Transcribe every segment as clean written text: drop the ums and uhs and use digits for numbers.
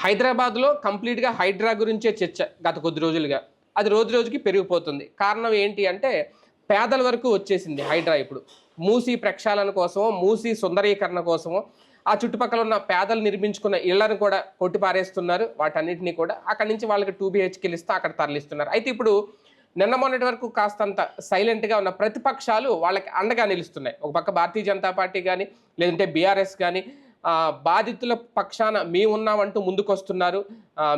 హైదరాబాద్లో కంప్లీట్గా హైడ్రా గురించే చర్చ గత కొద్ది రోజులుగా. అది రోజు రోజుకి పెరిగిపోతుంది. కారణం ఏంటి అంటే పేదల వరకు వచ్చేసింది హైడ్రా ఇప్పుడు. మూసీ ప్రక్షాళన కోసమో, మూసీ సుందరీకరణ కోసమో, ఆ చుట్టుపక్కల ఉన్న పేదలు నిర్మించుకున్న ఇళ్లను కూడా కొట్టిపారేస్తున్నారు. వాటన్నిటిని కూడా అక్కడి నుంచి వాళ్ళకి 2 BHKలు ఇస్తే అక్కడ తరలిస్తున్నారు. అయితే ఇప్పుడు నిన్న మొన్నటి వరకు కాస్తంత సైలెంట్గా ఉన్న ప్రతిపక్షాలు వాళ్ళకి అండగా నిలుస్తున్నాయి. ఒక పక్క భారతీయ జనతా పార్టీ కానీ, లేదంటే బీఆర్ఎస్ కానీ బాధితుల పక్షాన మేమున్నామంటూ ముందుకొస్తున్నారు.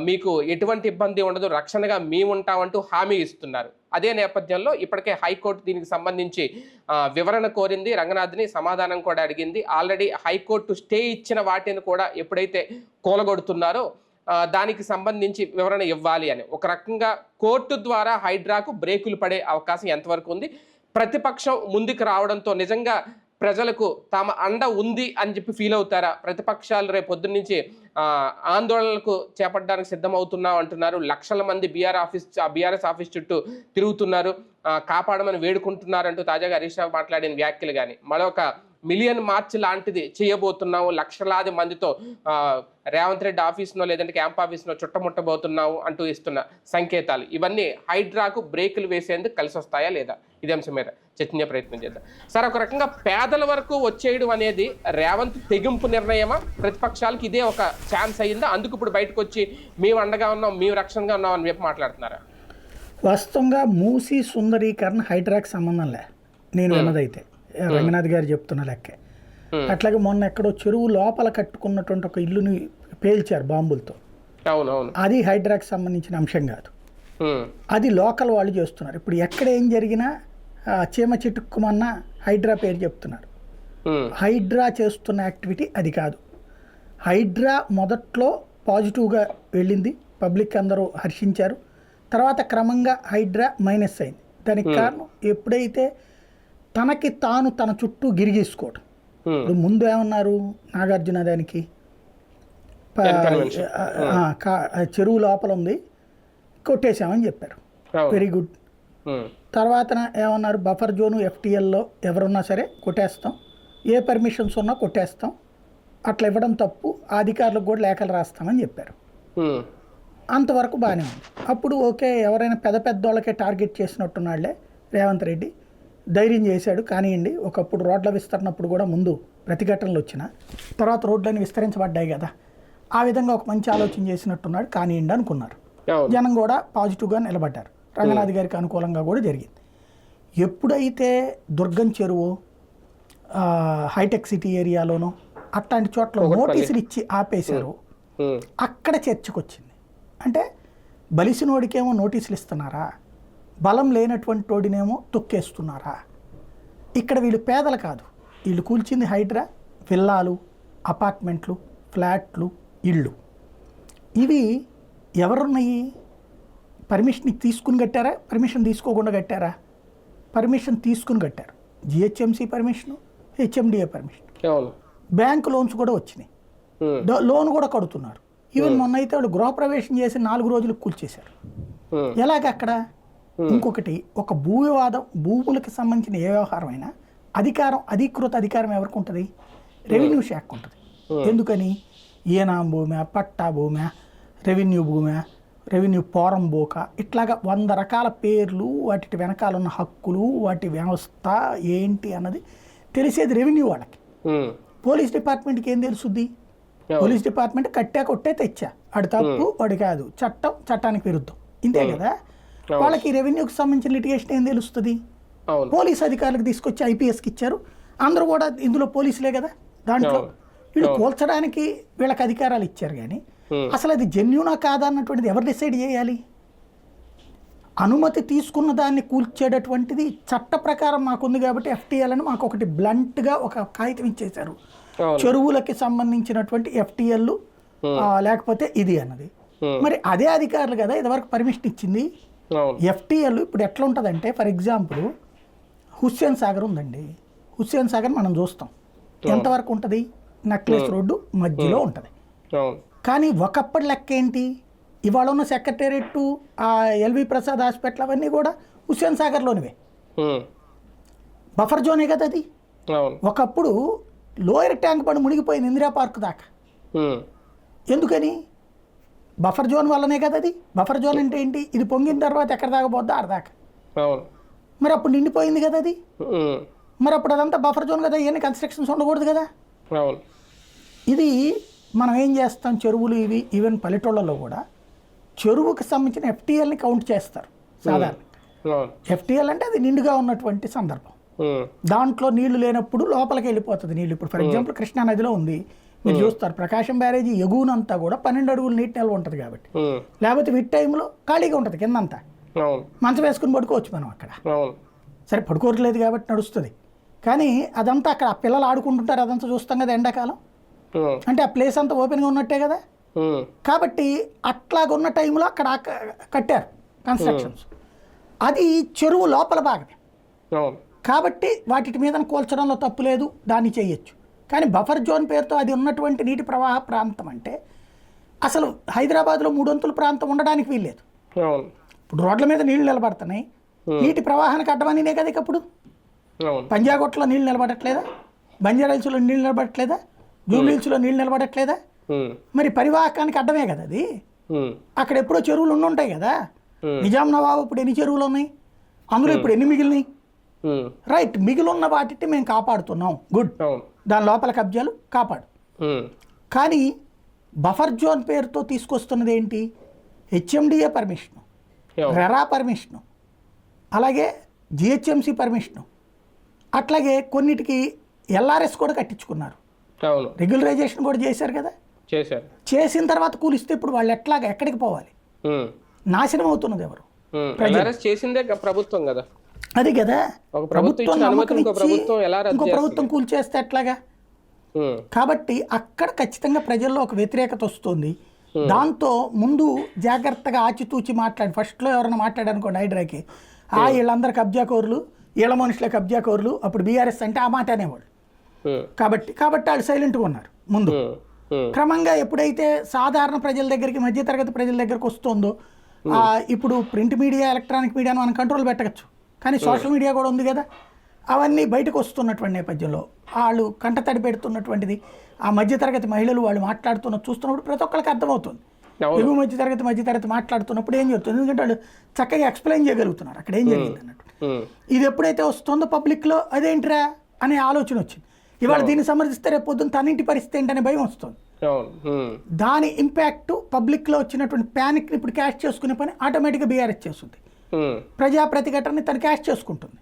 మీకు ఎటువంటి ఇబ్బంది ఉండదు, రక్షణగా మేముంటామంటూ హామీ ఇస్తున్నారు. అదే నేపథ్యంలో ఇప్పటికే హైకోర్టు దీనికి సంబంధించి వివరణ కోరింది. రంగనాథ్ని సమాధానం కూడా అడిగింది. ఆల్రెడీ హైకోర్టు స్టే ఇచ్చిన వాటిని కూడా ఎప్పుడైతే కూలగొడుతున్నారో దానికి సంబంధించి వివరణ ఇవ్వాలి అని. ఒక రకంగా కోర్టు ద్వారా హైడ్రాకు బ్రేకులు పడే అవకాశం ఎంతవరకు ఉంది? ప్రతిపక్షం ముందుకు రావడంతో నిజంగా ప్రజలకు తమ అండ ఉంది అని చెప్పి ఫీల్ అవుతారా? ప్రతిపక్షాలు రేపు పొద్దున్న నుంచి ఆందోళనలకు చేపట్టడానికి సిద్ధమవుతున్నాం అంటున్నారు. లక్షల మంది బీఆర్ఎస్ ఆఫీస్ చుట్టూ తిరుగుతున్నారు, కాపాడమని వేడుకుంటున్నారంటూ తాజాగా హరీష్ రావు మాట్లాడిన వ్యాఖ్యలు కానీ, మరొక మిలియన్ మార్చ్ లాంటిది చేయబోతున్నాము, లక్షలాది మందితో రేవంత్ రెడ్డి ఆఫీస్నో లేదంటే క్యాంప్ ఆఫీస్నో చుట్టముట్టబోతున్నాము అంటూ ఇస్తున్న సంకేతాలు, ఇవన్నీ హైడ్రాకు బ్రేకులు వేసేందుకు కలిసి వస్తాయా లేదా? ఇదే అంశం మీద చర్చించే ప్రయత్నం చేద్దాం. సార్, ఒక రకంగా పేదల వరకు వచ్చేయడం అనేది రేవంత్ తెగింపు నిర్ణయమా? ప్రతిపక్షాలకు ఇదే ఒక ఛాన్స్ అయ్యిందా? అందుకు ఇప్పుడు బయటకు వచ్చి మేము అండగా ఉన్నాం, మేము రక్షణగా ఉన్నాం అని చెప్పి మాట్లాడుతున్నారా? వాస్తవంగా మూసీ సుందరీకరణ హైడ్రాకి సంబంధం లే, నేను విన్నదైతే రంగనాథ్ గారు చెప్తున్న లెక్కే. అట్లాగే మొన్న ఎక్కడో చెరువు లోపల కట్టుకున్నటువంటి ఒక ఇల్లుని పేల్చారు బాంబులతో. అది హైడ్రాకి సంబంధించిన అంశం కాదు, అది లోకల్ వాళ్ళు చేస్తున్నారు. ఇప్పుడు ఎక్కడ ఏం జరిగినా చీమ చిటుక్కుమన్న హైడ్రా పేరు చెప్తున్నారు. హైడ్రా చేస్తున్న యాక్టివిటీ అది కాదు. హైడ్రా మొదట్లో పాజిటివ్గా వెళ్ళింది, పబ్లిక్ అందరూ హర్షించారు. తర్వాత క్రమంగా హైడ్రా మైనస్ అయింది. దానికి కారణం ఎప్పుడైతే తనకి తాను తన చుట్టూ గిరిగీసుకోవడం. ఇప్పుడు ముందు ఏమన్నారు నాగార్జున, దానికి చెరువు లోపల ఉంది కొట్టేశామని చెప్పారు, వెరీ గుడ్. తర్వాత ఏమన్నారు, బఫర్ జోను FTLలో ఎవరున్నా సరే కొట్టేస్తాం, ఏ పర్మిషన్స్ ఉన్నా కొట్టేస్తాం, అట్లా ఇవ్వడం తప్పు, అధికారులకు కూడా లేఖలు రాస్తామని చెప్పారు. అంతవరకు బాగానే ఉంది. అప్పుడు ఓకే, ఎవరైనా పెద్ద వాళ్ళకే టార్గెట్ చేసినట్టున్నాళ్లే రేవంత్ రెడ్డి, ధైర్యం చేశాడు కానివ్వండి. ఒకప్పుడు రోడ్ల విస్తరణప్పుడు కూడా ముందు ప్రతిఘటనలు వచ్చిన తర్వాత రోడ్లన్నీ విస్తరించబడ్డాయి కదా, ఆ విధంగా ఒక మంచి ఆలోచన చేసినట్టున్నాడు కానివ్వండి అనుకున్నారు. జనం కూడా పాజిటివ్గా నిలబడ్డారు. రంగనాథ్ గారికి అనుకూలంగా కూడా జరిగింది. ఎప్పుడైతే దుర్గం చెరువు, హైటెక్ సిటీ ఏరియాలోనూ అట్లాంటి చోట్ల నోటీసులు ఇచ్చి ఆపేశారు, అక్కడ చర్చకు వచ్చింది. అంటే బలిసినోడికేమో నోటీసులు ఇస్తున్నారా, బలం లేనటువంటి వాడినేమో తొక్కేస్తున్నారా? ఇక్కడ వీళ్ళు పేదలు కాదు, వీళ్ళు కూల్చింది హైడ్రా, విల్లాలు, అపార్ట్మెంట్లు, ఫ్లాట్లు, ఇళ్ళు. ఇవి ఎవరున్నాయి? పర్మిషన్ తీసుకుని కట్టారా, పర్మిషన్ తీసుకోకుండా కట్టారా? పర్మిషన్ తీసుకుని కట్టారు. GHMC permission, HMDA permission, bank loans కూడా వచ్చినాయి, లోన్ కూడా కడుతున్నారు. ఈవెన్ మొన్న అయితే వాళ్ళు గృహప్రవేశం చేసి 4 రోజులకు కూల్చేశారు. ఎలాగ అక్కడ? ఇంకొకటి, ఒక భూ వివాదం, భూములకు సంబంధించిన ఏ వ్యవహారం అయినా అధీకృత అధికారం ఎవరికి ఉంటుంది? రెవెన్యూ శాఖ ఉంటుంది. ఎందుకని? ఏనాం భూమి, పట్టా భూమి, రెవెన్యూ భూమి, రెవెన్యూ పోరం బోక, ఇట్లాగా 100 రకాల పేర్లు, వాటి వెనకాల ఉన్న హక్కులు, వాటి వ్యవస్థ ఏంటి అన్నది తెలిసేది రెవెన్యూ వాళ్ళకి. పోలీస్ డిపార్ట్మెంట్కి ఏం తెలుసుద్ది? పోలీస్ డిపార్ట్మెంట్ కొట్టే తెచ్చా, వాడి తప్పు వాడి కాదు, చట్టానికి విరుద్ధం, ఇంతే కదా. వాళ్ళకి రెవెన్యూకి సంబంధించిన లిటిగేషన్ ఏం తెలుస్తుంది? పోలీస్ అధికారులకు తీసుకొచ్చి IPSకి ఇచ్చారు, అందరూ కూడా ఇందులో పోలీసులే కదా. దాంట్లో వీళ్ళు కూల్చడానికి వీళ్ళకి అధికారాలు ఇచ్చారు, కానీ అసలు అది జెన్యూనా కాదా అన్నటువంటిది ఎవరు డిసైడ్ చేయాలి? అనుమతి తీసుకున్న దాన్ని కూల్చేటటువంటిది చట్ట ప్రకారం మాకుంది కాబట్టి FTL అని మాకు ఒకటి బ్లంట్గా ఒక కాగితం ఇచ్చేశారు, చెరువులకి సంబంధించినటువంటి FTL లేకపోతే ఇది అన్నది. మరి అదే అధికారులు కదా ఇదివరకు పర్మిషన్ ఇచ్చింది. FTL ఇప్పుడు ఎట్లా ఉంటుందంటే, ఫర్ ఎగ్జాంపుల్ హుస్సేన్ సాగర్ ఉందండి, హుస్సేన్ సాగర్ మనం చూస్తాం ఎంతవరకు ఉంటుంది? నక్లెస్ రోడ్డు మధ్యలో ఉంటుంది. కానీ ఒకప్పటి లెక్క ఏంటి? ఇవాళ ఉన్న సెక్రటేరియట్, LV ప్రసాద్ హాస్పిటల్ అవన్నీ కూడా హుస్సేన్ సాగర్లోనివే, బఫర్ జోనే కదా అది. ఒకప్పుడు లోయర్ ట్యాంక్ బండ్ మునిగిపోయింది ఇందిరా పార్క్ దాకా. ఎందుకని? బఫర్ జోన్ వల్లనే కదా అది. బఫర్ జోన్ అంటే ఏంటి? ఇది పొంగిన తర్వాత ఎక్కడ దాకా పోద్దా ఆడదాకా. అవును. మరి అప్పుడు నిండిపోయింది కదా అది. ఉమ్. మరి అప్పుడు అదంతా బఫర్ జోన్ కదా, ఇవన్నీ కన్స్ట్రక్షన్స్ ఉండకూడదు కదా. అవును. ఇది మనం ఏం చేస్తాం, చెరువులు ఇవి ఈవెన్ పల్లెటూళ్ళలో కూడా చెరువుకి సంబంధించిన ఎఫ్టీఎల్ని కౌంట్ చేస్తారు సాధారణ. అవును. ఎఫ్టీఎల్ అంటే అది నిండుగా ఉన్నటువంటి సందర్భం. దాంట్లో నీళ్లు లేనప్పుడు లోపలికి వెళ్ళిపోతుంది నీళ్ళు. ఇప్పుడు ఫర్ ఎగ్జాంపుల్ కృష్ణా నదిలో ఉంది, మీరు చూస్తారు ప్రకాశం బ్యారేజీ ఎగువనంతా కూడా 12 అడుగులు నీటి నిల్వ ఉంటుంది కాబట్టి. లేకపోతే విట్ టైంలో ఖాళీగా ఉంటుంది కిందంతా, మంచం వేసుకుని పడుకోవచ్చు మనం అక్కడ. సరే పడుకోవట్లేదు కాబట్టి నడుస్తుంది, కానీ అదంతా అక్కడ ఆ పిల్లలు ఆడుకుంటుంటారు, అదంతా చూస్తాం కదా ఎండాకాలం. అంటే ఆ ప్లేస్ అంతా ఓపెన్గా ఉన్నట్టే కదా. కాబట్టి అట్లాగున్న టైంలో అక్కడ కట్టారు కన్స్ట్రక్షన్స్. అది చెరువు లోపల భాగమే కాబట్టి వాటి మీద కూల్చడంలో తప్పు లేదు, దాన్ని చేయొచ్చు. కానీ బఫర్ జోన్ పేరుతో అది ఉన్నటువంటి నీటి ప్రవాహ ప్రాంతం అంటే అసలు హైదరాబాద్లో 3 వంతుల ప్రాంతం ఉండడానికి వీల్లేదు. ఇప్పుడు రోడ్ల మీద నీళ్లు నిలబడుతున్నాయి, నీటి ప్రవాహానికి అడ్డమనినే కదా. ఇప్పుడు పంజాగుట్టలో నీళ్లు నిలబడట్లేదా, బంజారాహిల్స్లో నీళ్లు నిలబడట్లేదా, జూబ్లీహిల్స్లో నీళ్లు నిలబడట్లేదా? మరి పరివాహకానికి అడ్డమే కదా అది. అక్కడ ఎప్పుడో చెరువులు ఉంటాయి కదా. నిజాం నవాబు ఇప్పుడు ఎన్ని చెరువులు ఉన్నాయి, అందులో ఇప్పుడు ఎన్ని మిగిలినాయి? రైట్, మిగిలిన వాటిని మేము కాపాడుతున్నాం, గుడ్. దాని లోపల కబ్జాలు కాపాడు. కానీ బఫర్ జోన్ పేరుతో తీసుకొస్తున్నది ఏంటి? హెచ్ఎండిఏ పర్మిషను, రెరా పర్మిషను, అలాగే జిహెచ్ఎంసి పర్మిషను, అట్లాగే కొన్నిటికి ఎల్ఆర్ఎస్ కూడా కట్టించుకున్నారు, రెగ్యులరైజేషన్ కూడా చేశారు కదా. చేసిన తర్వాత కూలిస్తే ఇప్పుడు వాళ్ళు ఎక్కడికి పోవాలి? నాశనం అవుతున్నది ఎవరు? చేసిందే ప్రభుత్వం కదా. అది కదా, ప్రభుత్వం ఇంకో ప్రభుత్వం కూల్చేస్తే ఎట్లాగా? కాబట్టి అక్కడ ఖచ్చితంగా ప్రజల్లో ఒక వ్యతిరేకత వస్తుంది. దాంతో ముందు జాగ్రత్తగా ఆచితూచి మాట్లాడి, ఫస్ట్లో ఎవరైనా మాట్లాడనుకోండి హైడ్రాకి, వీళ్ళందరూ కబ్జాకోరులు, వీళ్ళ మనుషులే కబ్జాకోరులు, అప్పుడు బీఆర్ఎస్ అంటే ఆ మాట అనేవాళ్ళు. కాబట్టి వాళ్ళు సైలెంట్గా ఉన్నారు ముందు. క్రమంగా ఎప్పుడైతే సాధారణ ప్రజల దగ్గరికి, మధ్యతరగతి ప్రజల దగ్గరికి వస్తుందో, ఇప్పుడు ప్రింట్ మీడియా, ఎలక్ట్రానిక్ మీడియాను మనం కంట్రోల్ పెట్టవచ్చు, కానీ సోషల్ మీడియా కూడా ఉంది కదా. అవన్నీ బయటకు వస్తున్నటువంటి నేపథ్యంలో వాళ్ళు కంటతడి పెడుతున్నటువంటిది ఆ మధ్యతరగతి మహిళలు వాళ్ళు చూస్తున్నప్పుడు ప్రతి ఒక్కరికి అర్థమవుతుంది. ఎగువ మధ్యతరగతి మాట్లాడుతున్నప్పుడు ఏం జరుగుతుంది, ఎందుకంటే వాళ్ళు చక్కగా ఎక్స్ప్లెయిన్ చేయగలుగుతున్నారు అక్కడ ఏం జరిగింది అన్నట్టు. ఇది ఎప్పుడైతే వస్తుందో పబ్లిక్లో అదేంటిరా అనే ఆలోచన వచ్చింది. ఇవాళ దీన్ని సమర్థిస్తే రేపు పొద్దున్న తనింటి పరిస్థితి ఏంటనే భయం వస్తుంది. దాని ఇంపాక్ట్ పబ్లిక్లో వచ్చినటువంటి ప్యానిక్ని ఇప్పుడు క్యాష్ చేసుకునే పని ఆటోమేటిక్గా బీఆర్ఎస్ చేస్తుంది. ప్రజా ప్రతిఘటనని తను క్యాష్ చేసుకుంటుంది.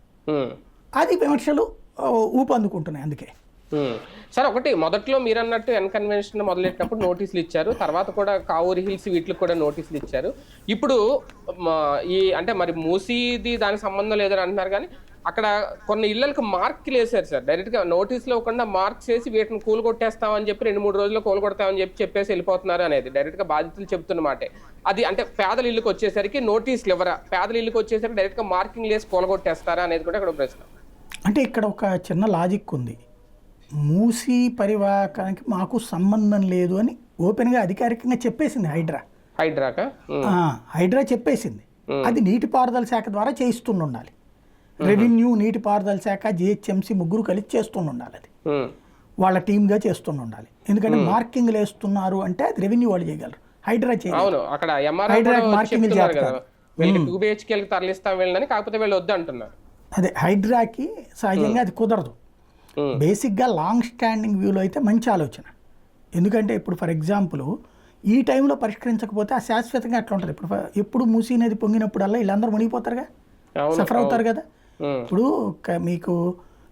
అది విమర్శలు ఊపందుకుంటున్నాయి. అందుకే సార్ ఒకటి, మొదట్లో మీరు అన్నట్టు అన్కన్వెన్షన్ మొదలెట్టినప్పుడు నోటీసులు ఇచ్చారు, తర్వాత కూడా కావూరి హిల్స్ వీటికి కూడా నోటీసులు ఇచ్చారు. ఇప్పుడు అంటే మరి మూసీది దానికి సంబంధం లేదని అంటున్నారు, కానీ అక్కడ కొన్ని ఇళ్లకు మార్క్లు వేశారు సార్. డైరెక్ట్గా నోటీసులు ఇవ్వకుండా మార్క్స్ వేసి వీటిని కూలగొట్టేస్తామని చెప్పి 2-3 రోజుల్లో కూలగొడతామని చెప్పేసి వెళ్ళిపోతున్నారు అనేది డైరెక్ట్గా బాధితులు చెప్తున్నమాటే. అది అంటే పేదల ఇల్లుకి వచ్చేసరికి నోటీసులు ఇవ్వరా, పేదల ఇల్లుకి వచ్చేసరికి డైరెక్ట్గా మార్కింగ్ వేసి కూలగొట్టేస్తారా అనేది కూడా ఇక్కడ ప్రశ్న. అంటే ఇక్కడ ఒక చిన్న లాజిక్ ఉంది. మూసీ పరివాహకానికి మాకు సంబంధం లేదు అని ఓపెన్గా అధికారికంగా చెప్పేసింది హైడ్రా చెప్పేసింది. అది నీటిపారుదల శాఖ ద్వారా చేయిస్తుండాలి. రెవెన్యూ, నీటిపారుదల శాఖ, జిహెచ్ఎంసి ముగ్గురు కలిసి చేస్తుండాలి. అది వాళ్ళ టీమ్గా చేస్తుండాలి. ఎందుకంటే మార్కింగ్లు వేస్తున్నారు అంటే అది రెవెన్యూ వాళ్ళు చేయగలరు, హైడ్రా చేయగలరు. హైడ్రాకి మార్కింగ్లు చేస్తారు. అదే హైడ్రాకి సహజంగా అది కుదరదు. బేసిక్గా లాంగ్ స్టాండింగ్ వ్యూలో అయితే మంచి ఆలోచన. ఎందుకంటే ఇప్పుడు ఫర్ ఎగ్జాంపుల్ ఈ టైంలో పరిష్కరించకపోతే ఆ శాశ్వతంగా అట్లా ఉంటుంది. ఇప్పుడు ఎప్పుడు మూసీ నది పొంగినప్పుడల్లా వీళ్ళందరూ మునిగిపోతారుగా, సఫర్ అవుతారు కదా. ఇప్పుడు మీకు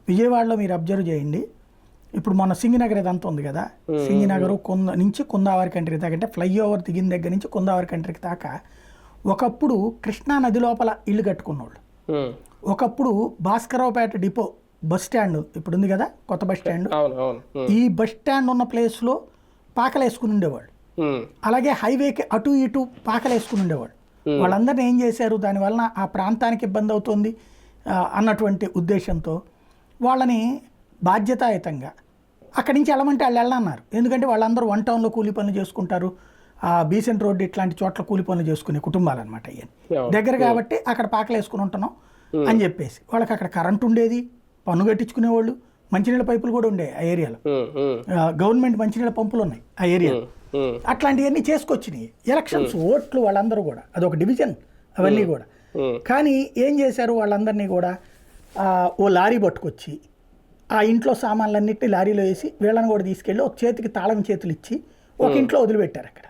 విజయవాడలో మీరు అబ్జర్వ్ చేయండి, ఇప్పుడు మన సింగినగర్ ఇదంతా ఉంది కదా, సింగినగర్ నుంచి కుందావరి కంట్రీకి దాకా, అంటే ఫ్లైఓవర్ దిగిన దగ్గర నుంచి కుందావరి కంట్రీకి దాకా ఒకప్పుడు కృష్ణా నది లోపల ఇల్లు కట్టుకున్నోళ్ళు, ఒకప్పుడు భాస్కరరావుపేట డిపో బస్ స్టాండ్ ఇప్పుడు ఉంది కదా, కొత్త బస్ స్టాండ్, ఈ బస్ స్టాండ్ ఉన్న ప్లేస్లో పాకలు వేసుకుని ఉండేవాళ్ళు. అలాగే హైవేకి అటు ఇటు పాకలు వేసుకుని ఉండేవాళ్ళు. వాళ్ళందరినీ ఏం చేశారు, దానివలన ఆ ప్రాంతానికి ఇబ్బంది అవుతుంది అన్నటువంటి ఉద్దేశంతో వాళ్ళని బాధ్యతాయుతంగా అక్కడి నుంచి వెళ్ళమంటే వాళ్ళు వెళ్ళన్నారు. ఎందుకంటే వాళ్ళందరూ 1 టౌన్లో కూలీ పనులు చేసుకుంటారు, బీసెంట్ రోడ్డు ఇట్లాంటి చోట్ల కూలి పనులు చేసుకునే కుటుంబాలు అనమాట. ఇవన్నీ దగ్గర కాబట్టి అక్కడ పాకలు వేసుకుని ఉంటున్నాం అని చెప్పేసి వాళ్ళకి అక్కడ కరెంట్ ఉండేది, పన్ను కట్టించుకునేవాళ్ళు, మంచినీళ్ళ పైపులు కూడా ఉండే ఆ ఏరియాలో, గవర్నమెంట్ మంచినీళ్ళ పంపులు ఉన్నాయి ఆ ఏరియాలో. అట్లాంటివన్నీ చేసుకొచ్చినాయి ఎలక్షన్స్ ఓట్లు వాళ్ళందరూ కూడా అదొక డివిజన్ అవన్నీ కూడా. కానీ ఏం చేశారు వాళ్ళందరినీ కూడా ఓ లారీ పట్టుకొచ్చి ఆ ఇంట్లో సామాన్లన్నింటినీ లారీలో వేసి వీళ్ళని కూడా తీసుకెళ్ళి ఒక చేతికి తాళం చేతులు ఇచ్చి ఒక ఇంట్లో వదిలిపెట్టారు. అక్కడ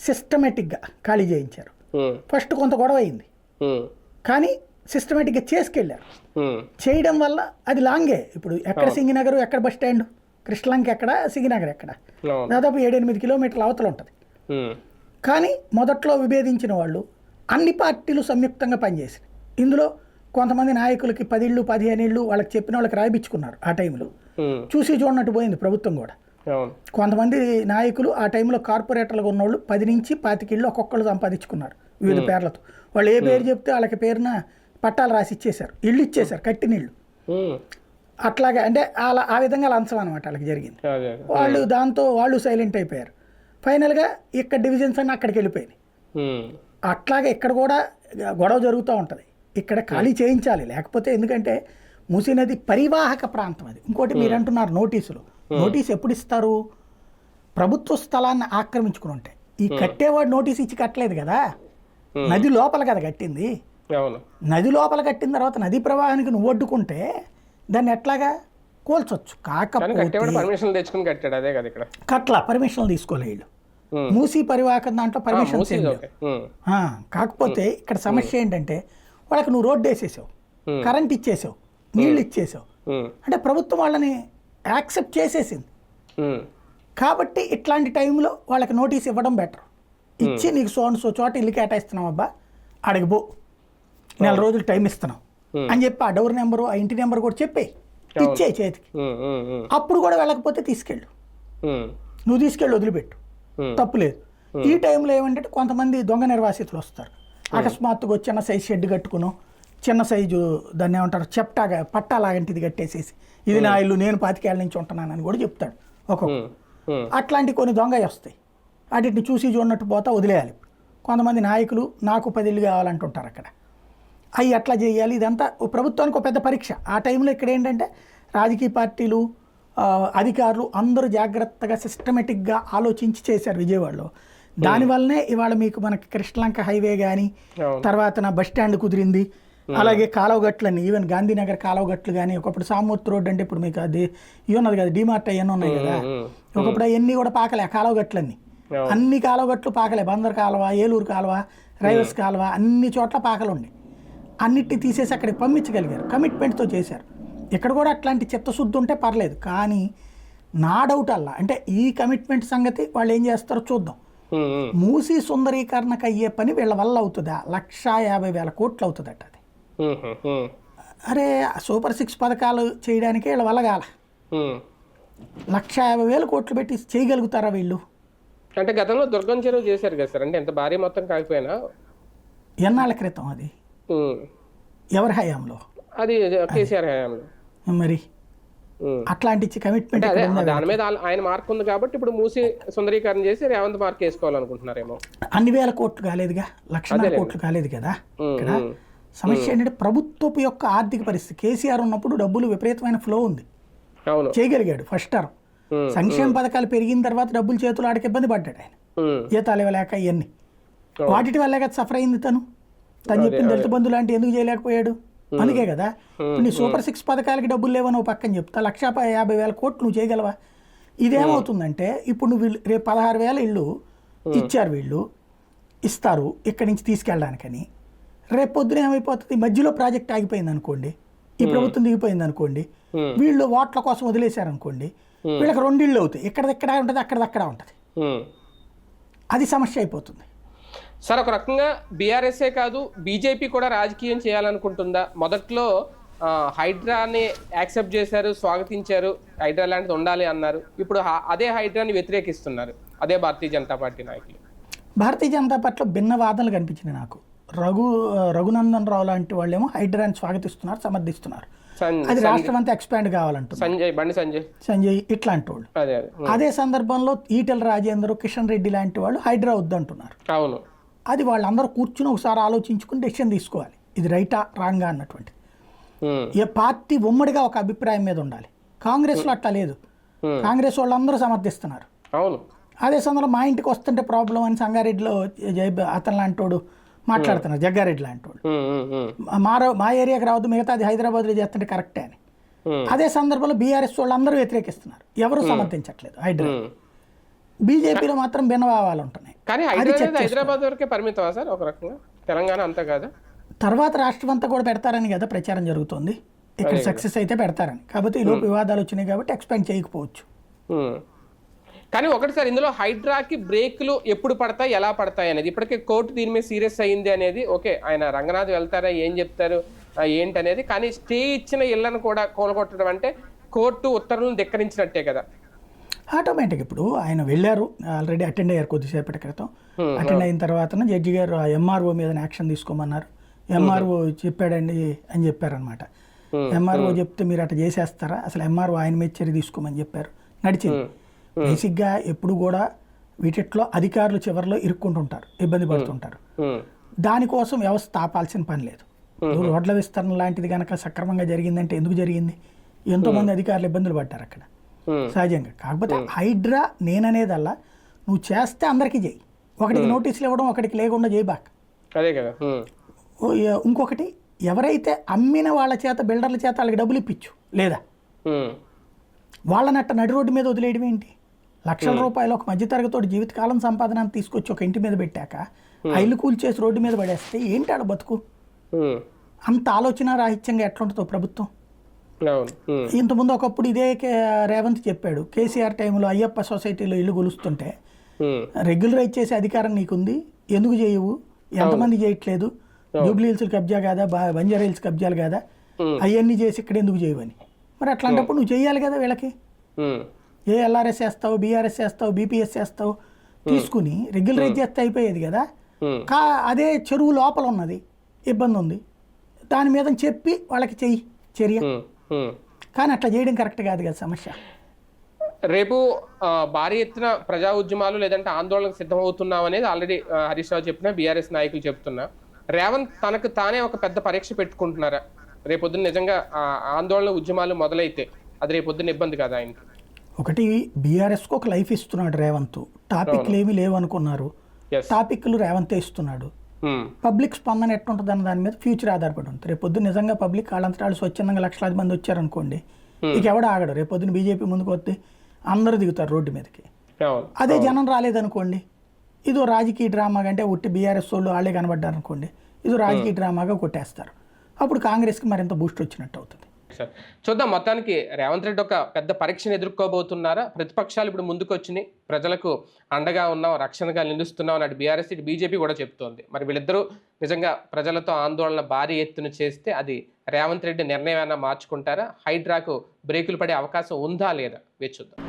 సిస్టమేటిక్గా ఖాళీ చేయించారు. ఫస్ట్ కొంత గొడవ అయింది కానీ సిస్టమేటిక్గా చేసుకెళ్ళారు. చేయడం వల్ల అది లాంగే. ఇప్పుడు ఎక్కడ సింగినగర్, ఎక్కడ బస్ స్టాండ్, కృష్ణలంక ఎక్కడ, సింగినగర్ ఎక్కడ, దాదాపు 7-8 కిలోమీటర్ల అవతల ఉంటుంది. కానీ మొదట్లో విభేదించిన వాళ్ళు అన్ని పార్టీలు సంయుక్తంగా పనిచేసినాయి. ఇందులో కొంతమంది నాయకులకి 10 ఇళ్ళు 15 ఇళ్ళు వాళ్ళకి చెప్పిన వాళ్ళకి రాయిపించుకున్నారు. ఆ టైంలో చూసి చూడనట్టు పోయింది ప్రభుత్వం కూడా. కొంతమంది నాయకులు ఆ టైంలో కార్పొరేటర్లుగా ఉన్నోళ్ళు 10 నుంచి 25 ఇళ్ళు ఒక్కొక్కళ్ళు సంపాదించుకున్నారు వివిధ పేర్లతో. వాళ్ళు ఏ పేరు చెప్తే వాళ్ళకి పేరున పట్టాలు రాసి ఇచ్చేశారు, ఇళ్ళు ఇచ్చేశారు, కట్టిన ఇళ్ళు. అట్లాగా అంటే అలా ఆ విధంగా లంచం అనమాట వాళ్ళకి జరిగింది. వాళ్ళు దాంతో వాళ్ళు సైలెంట్ అయిపోయారు. ఫైనల్గా ఇక్కడ డివిజన్స్ అన్నీ అక్కడికి వెళ్ళిపోయినాయి. అట్లాగే ఇక్కడ కూడా గొడవ జరుగుతూ ఉంటుంది. ఇక్కడ ఖాళీ చేయించాలి, లేకపోతే ఎందుకంటే మూసీ నది పరివాహక ప్రాంతం అది. ఇంకోటి మీరు అంటున్నారు నోటీసులు. నోటీస్ ఎప్పుడు ఇస్తారు? ప్రభుత్వ స్థలాన్ని ఆక్రమించుకుని ఉంటాయి. ఈ కట్టేవాడు నోటీస్ ఇచ్చి కట్టలేదు కదా, నది లోపల కదా కట్టింది. నది లోపల కట్టిన తర్వాత నది ప్రవాహానికి నువ్వు అడ్డుకుంటే దాన్ని ఎట్లాగా కోల్చొచ్చు. కాకపోతే కట్ల పర్మిషన్లు తీసుకోలే వీళ్ళు. మూసీ పరివాహకం దాంట్లో పర్మిషన్స్ ఏం లేవు. కాకపోతే ఇక్కడ సమస్య ఏంటంటే వాళ్ళకి నువ్వు రోడ్డు వేసేసావు, కరెంట్ ఇచ్చేసావు, నీళ్ళు ఇచ్చేసావు, అంటే ప్రభుత్వం వాళ్ళని యాక్సెప్ట్ చేసేసింది. కాబట్టి ఇట్లాంటి టైంలో వాళ్ళకి నోటీస్ ఇవ్వడం బెటర్. ఇచ్చి నీకు సో చోట ఇల్లు కేటాయిస్తున్నాం అబ్బా, అడిగి పో, 4 రోజులు టైం ఇస్తున్నాం అని చెప్పి ఆ డోర్ నెంబరు ఆ ఇంటి నెంబర్ కూడా చెప్పే ఇచ్చే చేతికి. అప్పుడు కూడా వెళ్ళకపోతే తీసుకెళ్ళు, నువ్వు తీసుకెళ్ళి వదిలిపెట్టు, తప్పులేదు. ఈ టైంలో ఏమంటే కొంతమంది దొంగ నిర్వాసితులు వస్తారు. అకస్మాత్తుగా చిన్న సైజు షెడ్ కట్టుకును, చిన్న సైజు దాన్ని ఏమంటారు చెప్టాగా పట్టాలాగంటిది కట్టేసేసి ఇది నా ఇల్లు, నేను 25 ఏళ్ళ నుంచి ఉంటున్నానని కూడా చెప్తాడు ఒక్కొక్క. అట్లాంటి కొన్ని దొంగ వస్తాయి. వాటిని చూసి చూడనట్టు పోతా వదిలేయాలి. కొంతమంది నాయకులు నాకు 10 ఇళ్ళు కావాలంటుంటారు అక్కడ. అవి ఎట్లా చేయాలి, ఇదంతా ప్రభుత్వానికి ఒక పెద్ద పరీక్ష. ఆ టైంలో ఇక్కడ ఏంటంటే రాజకీయ పార్టీలు అధికారులు అందరూ జాగ్రత్తగా సిస్టమేటిక్గా ఆలోచించి చేశారు విజయవాడలో. దానివల్లనే ఇవాళ మీకు మనకి కృష్ణలంక హైవే కానీ, తర్వాత నా బస్ స్టాండ్ కుదిరింది, అలాగే కాలువగట్లన్నీ, ఈవెన్ గాంధీనగర్ కాలువగట్లు కానీ, ఒకప్పుడు సామూర్తి రోడ్ అంటే ఇప్పుడు మీకు అది ఇవి ఉన్నది కదా, డిమార్ట్ అవన్నీ ఉన్నాయి కదా, ఒకప్పుడు అవన్నీ కూడా పాకలే కాలువగట్లన్నీ. అన్ని కాలువగట్లు పాకలే, బందర్ కాలువ, ఏలూరు కాలువ, రైల్వేస్ కాలువ, అన్ని చోట్ల పాకలు ఉన్నాయి. అన్నిటిని తీసేసి అక్కడికి పంపించగలిగారు, కమిట్మెంట్తో చేశారు. ఇక్కడ కూడా అట్లాంటి చిత్తశుద్ధి ఉంటే పర్లేదు. కానీ నా డౌట్ అలా అంటే ఈ కమిట్మెంట్ సంగతి వాళ్ళు ఏం చేస్తారో చూద్దాం. మూసీ సుందరీకరణకు అయ్యే పని వీళ్ళ వల్ల అవుతుందా? 150,000 కోట్లు అవుతుందట అది. అరే సూపర్ 6 పథకాలు చేయడానికి వీళ్ళ వల్ల కాల 150,000 కోట్లు పెట్టి చేయగలుగుతారా వీళ్ళు? అంటే గతంలో దుర్గం చెరువు చేశారు కదా సార్, అంటే ఎంత భారీ మొత్తం కాకపోయినా ఎన్నాళ్ళ క్రితం అది, ఎవరి హయాంలో? అది కేసీఆర్ హయాంలో. మరి అట్లాంటి కమిట్మెంట్ దాని మీద ఆయన మార్క్ ఉంది కాబట్టి ఇప్పుడు మూసి సుందరీకరణ చేసి రేవంత్ మార్క్ వేసుకోవాలనుకుంటున్నారేమో. అన్ని వేల కోట్లు కాలేదుగా, 1,00,000 కోట్లు కాలేదు కదా. ఇక్కడ సమస్య ఏంటంటే ప్రభుత్వపు యొక్క ఆర్థిక పరిస్థితి. కేసీఆర్ ఉన్నప్పుడు డబ్బులు విపరీతమైన ఫ్లో ఉంది, చేయగలిగాడు ఫస్ట్ టర్మ్. సంక్షేమ పథకాలు పెరిగిన తర్వాత డబ్బులు చేతులు ఆడికి ఇబ్బంది పడ్డాడు ఆయన, జీతాలు ఇవ్వలేక ఇవన్నీ. వాటి వల్లే కదా సఫర్ అయింది తను చెప్పిన దళిత బంధు లాంటి ఎందుకు చేయలేకపోయాడు? అందుకే కదా. నీ సూపర్ 6 పథకాలకి డబ్బులు లేవని ఒక పక్కన చెప్తా, 150,000 కోట్లు నువ్వు చేయగలవా? ఇదేమవుతుందంటే ఇప్పుడు నువ్వు రేపు 16,000 ఇళ్ళు ఇచ్చారు, వీళ్ళు ఇస్తారు ఇక్కడి నుంచి తీసుకెళ్ళడానికని. రేపు పొద్దున ఏమైపోతుంది, మధ్యలో ప్రాజెక్ట్ ఆగిపోయింది అనుకోండి, ఈ ప్రభుత్వం దిగిపోయింది అనుకోండి, వీళ్ళు ఓట్ల కోసం వదిలేశారనుకోండి, వీళ్ళకి 2 ఇళ్ళు అవుతాయి. ఇక్కడెక్కడ ఉంటుంది, అక్కడదక్కడ ఉంటుంది. అది సమస్య అయిపోతుంది. సార్ ఒక రకంగా బీఆర్ఎస్ఏ కాదు బీజేపీ కూడా రాజకీయం చేయాలనుకుంటుందా? మొదట్లో హైడ్రాని యాక్సెప్ట్ చేశారు, స్వాగతించారు, హైడ్రా లాంటిది ఉండాలి అన్నారు. ఇప్పుడు అదే హైడ్రాని వ్యతిరేకిస్తున్నారు అదే భారతీయ జనతా పార్టీ నాయకులు. భారతీయ జనతా పార్టీలో భిన్న వాదనలు కనిపించినాయి నాకు. రఘునందన్ రావు లాంటి వాళ్ళేమో హైడ్రాని స్వాగతిస్తున్నారు, సమర్థిస్తున్నారు. అది రాష్ట్రం అంతా ఎక్స్పాండ్ కావాలంటున్నారు. బండి సంజయ్ ఇట్లాంటి వాళ్ళు. అదే సందర్భంలో ఈటెల రాజేందర్, కిషన్ రెడ్డి లాంటి వాళ్ళు హైడ్రా వద్దంటున్నారు. అవును, అది వాళ్ళందరూ కూర్చుని ఒకసారి ఆలోచించుకుని డెసిషన్ తీసుకోవాలి, ఇది రైటా రాంగా అన్నటువంటి. ఏ పార్టీ ఉమ్మడిగా ఒక అభిప్రాయం మీద ఉండాలి. కాంగ్రెస్లో అట్లా లేదు, కాంగ్రెస్ వాళ్ళందరూ సమర్థిస్తున్నారు. అవును, అదే సందర్భంలో మా ఇంటికి వస్తుంటే ప్రాబ్లం అని సంగారెడ్డిలో అతను లాంటోడు మాట్లాడుతున్నారు, జగ్గారెడ్డి లాంటోడు. మా ఏరియాకి రావద్దు, మిగతా అది హైదరాబాద్లో చేస్తుంటే కరెక్టే అని. అదే సందర్భంలో బీఆర్ఎస్ వాళ్ళు అందరూ వ్యతిరేకిస్తున్నారు, ఎవరు సమర్థించట్లేదు హైడ్రా. బీజేపీలో మాత్రం భిన్నభావాలు ఉంటున్నాయి. కానీ హైదరాబాద్ వరకే పరిమితమా సార్ ఒక రకంగా, తెలంగాణ అంతా కాదా? తర్వాత రాష్ట్రం అంతా కూడా పెడతారని కదా ప్రచారం జరుగుతుంది, ఇక్కడ సక్సెస్ అయితే పెడతారని. కాబట్టి ఈ లోపు వివాదాలు వచ్చినాయి కాబట్టి ఎక్స్పెండ్ చేయకపోవచ్చు. కానీ ఒకటి సార్, ఇందులో హైడ్రాకి బ్రేక్లు ఎప్పుడు పడతాయి, ఎలా పడతాయి అనేది ఇప్పటికే కోర్టు దీని మీద సీరియస్ అయ్యింది అనేది ఓకే. ఆయన రంగనాథ్ వెళ్తారా, ఏం చెప్తారు ఏంటి అనేది. కానీ స్టే ఇచ్చిన ఇళ్లను కూడా కూలగొట్టడం అంటే కోర్టు ఉత్తర్వులను ధిక్కరించినట్టే కదా. ఆటోమేటిక్ ఇప్పుడు ఆయన వెళ్ళారు, ఆల్రెడీ అటెండ్ అయ్యారు కొద్దిసేపటి క్రితం. అటెండ్ అయిన తర్వాత జడ్జి గారు ఎంఆర్ఓ మీద యాక్షన్ తీసుకోమన్నారు. ఎంఆర్ఓ చెప్పాడండి అని చెప్పారనమాట. ఎంఆర్ఓ చెప్తే మీరు అట్లా చేసేస్తారా, అసలు ఎంఆర్ఓ ఆయన మీద చర్య తీసుకోమని చెప్పారు, నడిచింది. బేసిక్గా ఎప్పుడు కూడా వీటిలో అధికారులు చివరిలో ఇరుక్కుంటుంటారు, ఇబ్బంది పడుతుంటారు. దానికోసం వ్యవస్థ ఆపాల్సిన పని లేదు. రోడ్ల విస్తరణ లాంటిది కనుక సక్రమంగా జరిగిందంటే ఎందుకు జరిగింది, ఎంతోమంది అధికారులు ఇబ్బందులు పడ్డారు అక్కడ సహజంగా. కాకపోతే హైడ్రా నేననేదల్లా నువ్వు చేస్తే అందరికీ చేయి, ఒకటికి నోటీసులు ఇవ్వడం ఒకటికి లేకుండా చేయబాక. అదే కదా. ఇంకొకటి, ఎవరైతే అమ్మిన వాళ్ళ చేత బిల్డర్ల చేత వాళ్ళకి డబ్బులు ఇప్పించు, లేదా వాళ్ళనట్ట నడి రోడ్డు మీద వదిలేయడం ఏంటి? లక్షల రూపాయలు ఒక మధ్యతరగతోటి జీవితకాలం సంపాదన తీసుకొచ్చి ఒక ఇంటి మీద పెట్టాక ఆ ఇల్లు కూల్చేసి రోడ్డు మీద పడేస్తే ఏంటి ఆడ బతుకు? అంత ఆలోచన రాహిత్యంగా ఎట్లుంటుందో ప్రభుత్వం. ఇంతకుముందు ఒకప్పుడు ఇదే రేవంత్ చెప్పాడు, కేసీఆర్ టైంలో అయ్యప్ప సొసైటీలో ఇల్లు కొలుస్తుంటే రెగ్యులరైజ్ చేసే అధికారం నీకుంది, ఎందుకు చేయవు, ఎంతమంది చేయట్లేదు, జూబ్లీ హిల్స్ కబ్జా కాదా, బంజారా హిల్స్ కబ్జాలు కాదా, అవన్నీ చేసి ఇక్కడ ఎందుకు చేయవని. మరి అట్లాంటప్పుడు నువ్వు చేయాలి కదా వీళ్ళకి. ఏ ఎల్ఆర్ఎస్ వేస్తావు, బీఆర్ఎస్ వేస్తావు, బీపీఎస్ వేస్తావు, తీసుకుని రెగ్యులరైజ్ చేస్తే అయిపోయేది కదా. అదే చెరువు లోపల ఉన్నది, ఇబ్బంది ఉంది, దాని మీద చెప్పి వాళ్ళకి చెయ్యి చర్య. కానీ అట్లా చేయడం కరెక్ట్ కాదు కదా సమస్య. రేపు భారీ ఎత్తున ప్రజా ఉద్యమాలు లేదంటే ఆందోళనకు సిద్ధమవుతున్నాం అనేది ఆల్రెడీ హరీష్ రావు చెప్పిన, బీఆర్ఎస్ నాయకులు చెప్తున్నా. రేవంత్ తనకు తానే ఒక పెద్ద పరీక్ష పెట్టుకుంటున్నారా? రేపొద్దున నిజంగా ఆందోళన ఉద్యమాలు మొదలైతే అది రేపొద్దున ఇబ్బంది కదా ఆయనకి? ఒకటి, బీఆర్ఎస్కి ఒక లైఫ్ ఇస్తున్నాడు రేవంత్. టాపిక్లు ఏమీ లేవు అనుకున్నారు, టాపిక్లు రేవంతే ఇస్తున్నాడు. పబ్లిక్ స్పందన ఎట్లుంటుంది అన్న దాని మీద ఫ్యూచర్ ఆధారపడి ఉంటుంది. రేపొద్దున నిజంగా పబ్లిక్ వాళ్ళంతటాలు స్వచ్ఛందంగా లక్షలాది మంది వచ్చారనుకోండి, ఇక ఎవడ ఆగడు. రేపొద్దున బీజేపీ ముందుకు వస్తే అందరూ దిగుతారు రోడ్డు మీదకి. అదే జనం రాలేదనుకోండి, ఇదో రాజకీయ డ్రామా కంటే ఉట్టి బీఆర్ఎస్ వాళ్ళు వాళ్ళే కనబడ్డారు అనుకోండి, ఇదో రాజకీయ డ్రామాగా కొట్టేస్తారు. అప్పుడు కాంగ్రెస్కి మరింత బూస్ట్ వచ్చినట్టు అవుతుంది. చూద్దాం. మొత్తానికి రేవంత్ రెడ్డి ఒక పెద్ద పరీక్షను ఎదుర్కోబోతున్నారా? ప్రతిపక్షాలు ఇప్పుడు ముందుకు వచ్చినాయి, ప్రజలకు అండగా ఉన్నాం, రక్షణగా నిలుస్తున్నాం అన్నట్టు బీఆర్ఎస్, ఇటు బీజేపీ కూడా చెప్తోంది. మరి వీళ్ళిద్దరూ నిజంగా ప్రజలతో ఆందోళన భారీ ఎత్తున చేస్తే అది రేవంత్ రెడ్డి నిర్ణయం ఏమైనా మార్చుకుంటారా? హైడ్రాకు బ్రేకులు పడే అవకాశం ఉందా లేదా వేచి చూద్దాం.